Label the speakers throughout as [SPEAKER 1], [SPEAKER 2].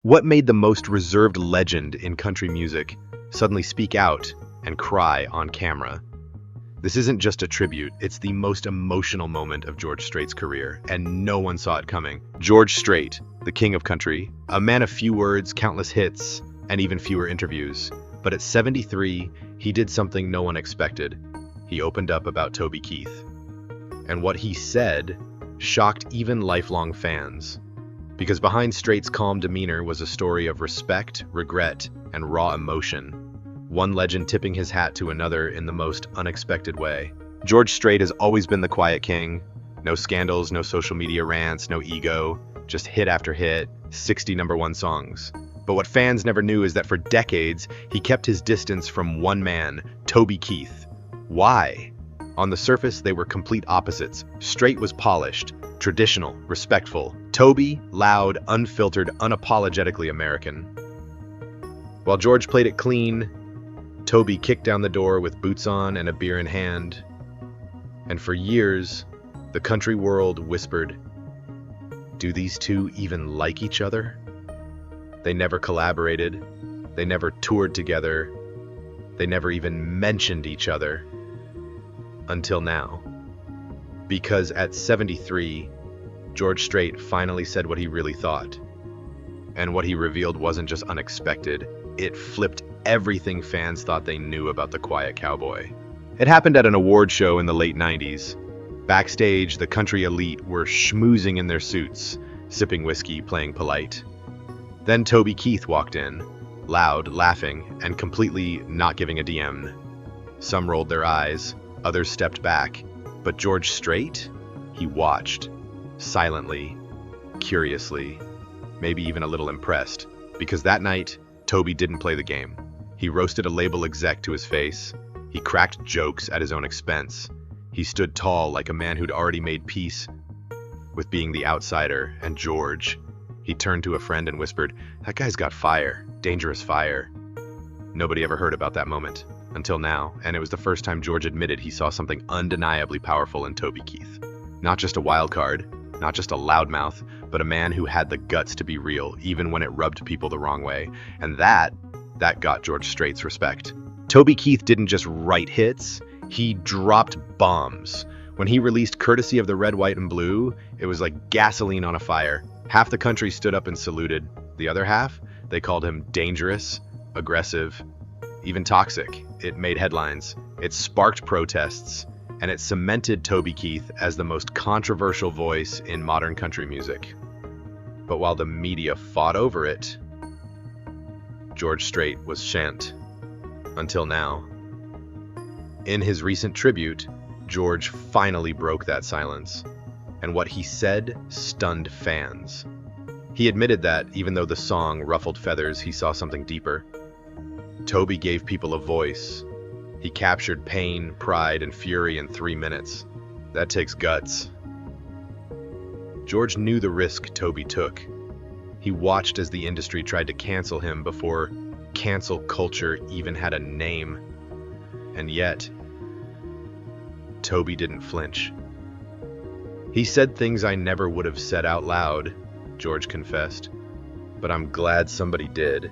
[SPEAKER 1] What made the most reserved legend in country music suddenly speak out and cry on camera? This isn't just a tribute, it's the most emotional moment of George Strait's career, and no one saw it coming. George Strait, the king of country, a man of few words, countless hits, and even fewer interviews. But at 73, he did something no one expected. He opened up about Toby Keith. And what he said shocked even lifelong fans. Because behind Strait's calm demeanor was a story of respect, regret, and raw emotion. One legend tipping his hat to another in the most unexpected way. George Strait has always been the quiet king. No scandals, no social media rants, no ego, just hit after hit, 60 #1 songs. But what fans never knew is that for decades, he kept his distance from one man, Toby Keith. Why? On the surface, they were complete opposites. Strait was polished, traditional, respectful. Toby, loud, unfiltered, unapologetically American. While George played it clean, Toby kicked down the door with boots on and a beer in hand. And for years, the country world whispered, do these two even like each other? They never collaborated. They never toured together. They never even mentioned each other. Until now. Because at 73, George Strait finally said what he really thought. And what he revealed wasn't just unexpected, it flipped everything fans thought they knew about the quiet cowboy. It happened at an award show in the late 90s. Backstage, the country elite were schmoozing in their suits, sipping whiskey, playing polite. Then Toby Keith walked in, loud, laughing, and completely not giving a damn. Some rolled their eyes, others stepped back, but George Strait, he watched, silently, curiously, maybe even a little impressed, because that night, Toby didn't play the game. He roasted a label exec to his face. He cracked jokes at his own expense. He stood tall like a man who'd already made peace with being the outsider, and George, he turned to a friend and whispered, that guy's got fire, dangerous fire. Nobody ever heard about that moment. Until now, and it was the first time George admitted he saw something undeniably powerful in Toby Keith. Not just a wild card, not just a loudmouth, but a man who had the guts to be real, even when it rubbed people the wrong way. And that got George Strait's respect. Toby Keith didn't just write hits, he dropped bombs. When he released Courtesy of the Red, White, and Blue, it was like gasoline on a fire. Half the country stood up and saluted. The other half, they called him dangerous, aggressive, even toxic. It made headlines, it sparked protests, and it cemented Toby Keith as the most controversial voice in modern country music. But while the media fought over it, George Strait was shan't. Until now. In his recent tribute, George finally broke that silence, and what he said stunned fans. He admitted that, even though the song ruffled feathers, he saw something deeper. Toby gave people a voice. He captured pain, pride, and fury in 3 minutes. That takes guts. George knew the risk Toby took. He watched as the industry tried to cancel him before cancel culture even had a name. And yet, Toby didn't flinch. He said things I never would have said out loud, George confessed, but I'm glad somebody did.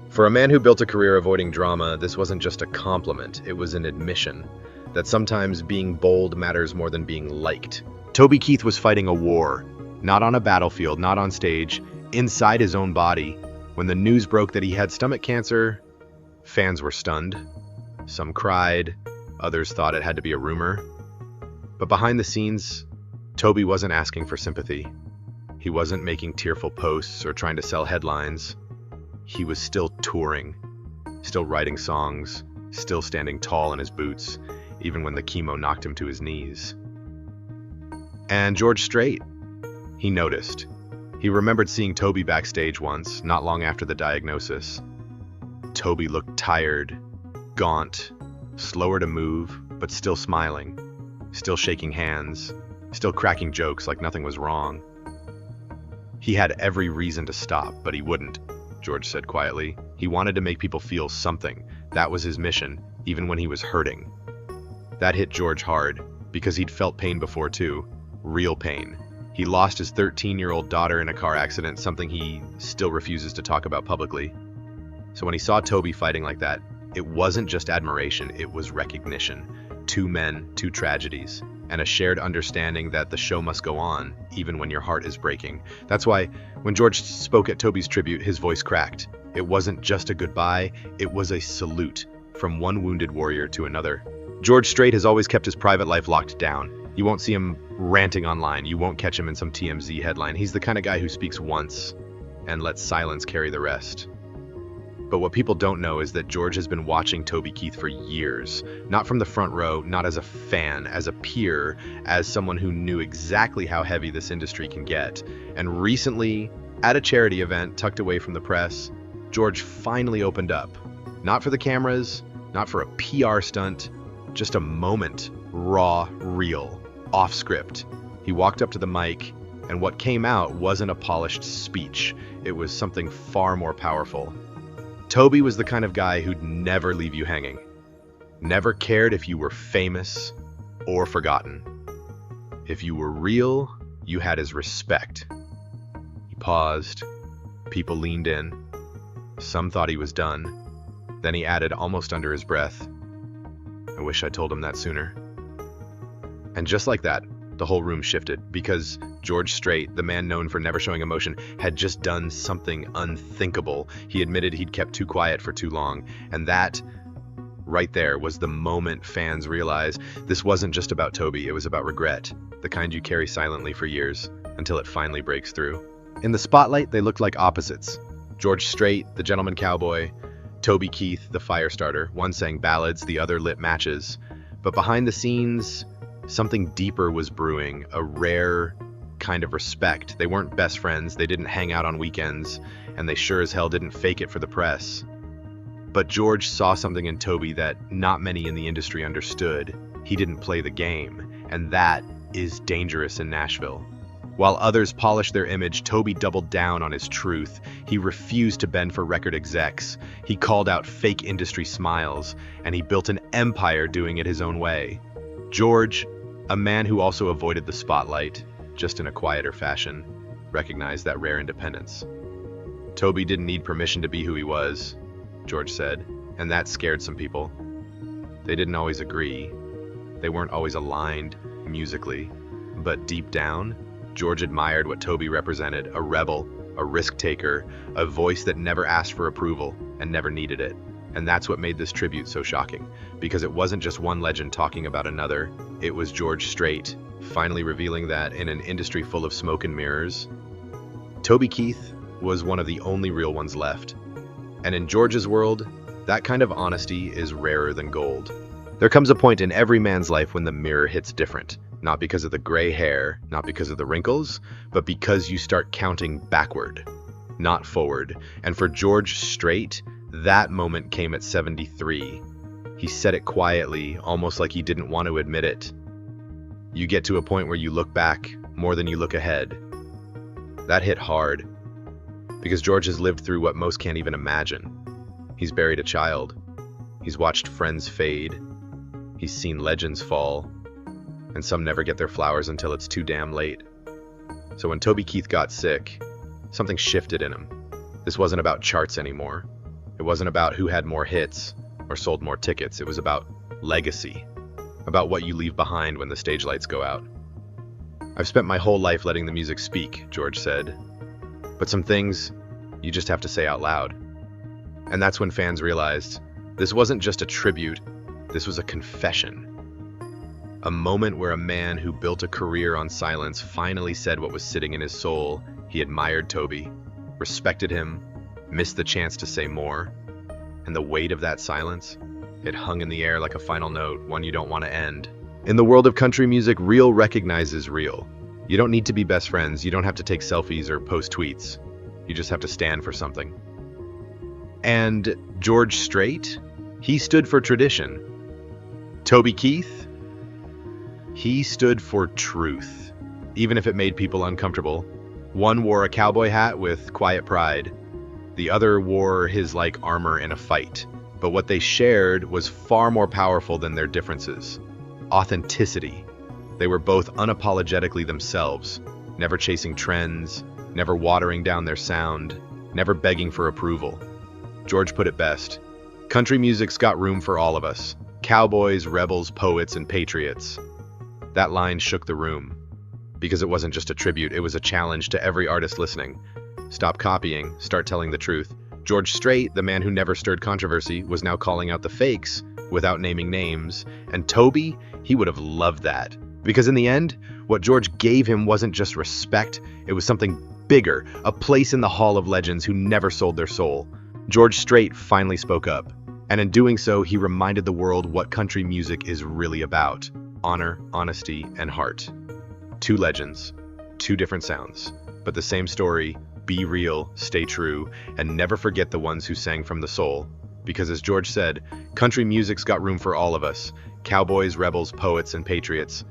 [SPEAKER 1] For a man who built a career avoiding drama, this wasn't just a compliment, it was an admission that sometimes being bold matters more than being liked. Toby Keith was fighting a war, not on a battlefield, not on stage, inside his own body. When the news broke that he had stomach cancer, fans were stunned. Some cried, others thought it had to be a rumor. But behind the scenes, Toby wasn't asking for sympathy. He wasn't making tearful posts or trying to sell headlines. He was still touring, still writing songs, still standing tall in his boots, even when the chemo knocked him to his knees. And George Strait, he noticed. He remembered seeing Toby backstage once, not long after the diagnosis. Toby looked tired, gaunt, slower to move, but still smiling, still shaking hands, still cracking jokes like nothing was wrong. He had every reason to stop, but he wouldn't. George said quietly. He wanted to make people feel something. That was his mission, even when he was hurting. That hit George hard, because he'd felt pain before too. Real pain. He lost his 13-year-old daughter in a car accident, something he still refuses to talk about publicly. So when he saw Toby fighting like that, it wasn't just admiration, it was recognition. Two men, two tragedies, and a shared understanding that the show must go on, even when your heart is breaking. That's why, when George spoke at Toby's tribute, his voice cracked. It wasn't just a goodbye, it was a salute from one wounded warrior to another. George Strait has always kept his private life locked down. You won't see him ranting online, you won't catch him in some TMZ headline. He's the kind of guy who speaks once and lets silence carry the rest. But what people don't know is that George has been watching Toby Keith for years, not from the front row, not as a fan, as a peer, as someone who knew exactly how heavy this industry can get. And recently, at a charity event tucked away from the press, George finally opened up. Not for the cameras, not for a PR stunt, just a moment, raw, real, off script. He walked up to the mic, and what came out wasn't a polished speech. It was something far more powerful. Toby was the kind of guy who'd never leave you hanging. Never cared if you were famous or forgotten. If you were real, you had his respect. He paused. People leaned in. Some thought he was done. Then he added, almost under his breath, "I wish I told him that sooner." And just like that, the whole room shifted, because George Strait, the man known for never showing emotion, had just done something unthinkable. He admitted he'd kept too quiet for too long, and that, right there, was the moment fans realized this wasn't just about Toby, it was about regret, the kind you carry silently for years, until it finally breaks through. In the spotlight, they looked like opposites. George Strait, the gentleman cowboy, Toby Keith, the fire starter. One sang ballads, the other lit matches. But behind the scenes, something deeper was brewing, a rare kind of respect. They weren't best friends, they didn't hang out on weekends, and they sure as hell didn't fake it for the press. But George saw something in Toby that not many in the industry understood. He didn't play the game, and that is dangerous in Nashville. While others polished their image, Toby doubled down on his truth. He refused to bend for record execs. He called out fake industry smiles, and he built an empire doing it his own way. George, a man who also avoided the spotlight, just in a quieter fashion, recognized that rare independence. Toby didn't need permission to be who he was, George said, and that scared some people. They didn't always agree. They weren't always aligned musically, but deep down, George admired what Toby represented, a rebel, a risk-taker, a voice that never asked for approval and never needed it. And that's what made this tribute so shocking, because it wasn't just one legend talking about another, it was George Strait, finally revealing that in an industry full of smoke and mirrors, Toby Keith was one of the only real ones left. And in George's world, that kind of honesty is rarer than gold. There comes a point in every man's life when the mirror hits different. Not because of the gray hair, not because of the wrinkles, but because you start counting backward, not forward. And for George Strait, that moment came at 73. He said it quietly, almost like he didn't want to admit it. You get to a point where you look back more than you look ahead. That hit hard, because George has lived through what most can't even imagine. He's buried a child. He's watched friends fade. He's seen legends fall. And some never get their flowers until it's too damn late. So when Toby Keith got sick, something shifted in him. This wasn't about charts anymore. It wasn't about who had more hits or sold more tickets. It was about legacy, about what you leave behind when the stage lights go out. "I've spent my whole life letting the music speak," George said. "But some things you just have to say out loud." And that's when fans realized this wasn't just a tribute, this was a confession. A moment where a man who built a career on silence finally said what was sitting in his soul. He admired Toby, respected him, missed the chance to say more. And the weight of that silence, it hung in the air like a final note, one you don't want to end. In the world of country music, real recognizes real. You don't need to be best friends, you don't have to take selfies or post tweets. You just have to stand for something. And George Strait, he stood for tradition. Toby Keith, he stood for truth, even if it made people uncomfortable. One wore a cowboy hat with quiet pride. The other wore his like armor in a fight. But what they shared was far more powerful than their differences. Authenticity. They were both unapologetically themselves. never chasing trends, never watering down their sound, never begging for approval. George put it best. Country music's got room for all of us. Cowboys, rebels, poets, and patriots. That line shook the room. Because it wasn't just a tribute, it was a challenge to every artist listening. Stop copying, start telling the truth. George Strait, the man who never stirred controversy, was now calling out the fakes without naming names. And Toby, he would have loved that. Because in the end, what George gave him wasn't just respect, it was something bigger, a place in the Hall of Legends who never sold their soul. George Strait finally spoke up, and in doing so, he reminded the world what country music is really about: honor, honesty, and heart. Two legends, two different sounds, but the same story: be real, stay true, and never forget the ones who sang from the soul. Because as George said, country music's got room for all of us: cowboys, rebels, poets, and patriots.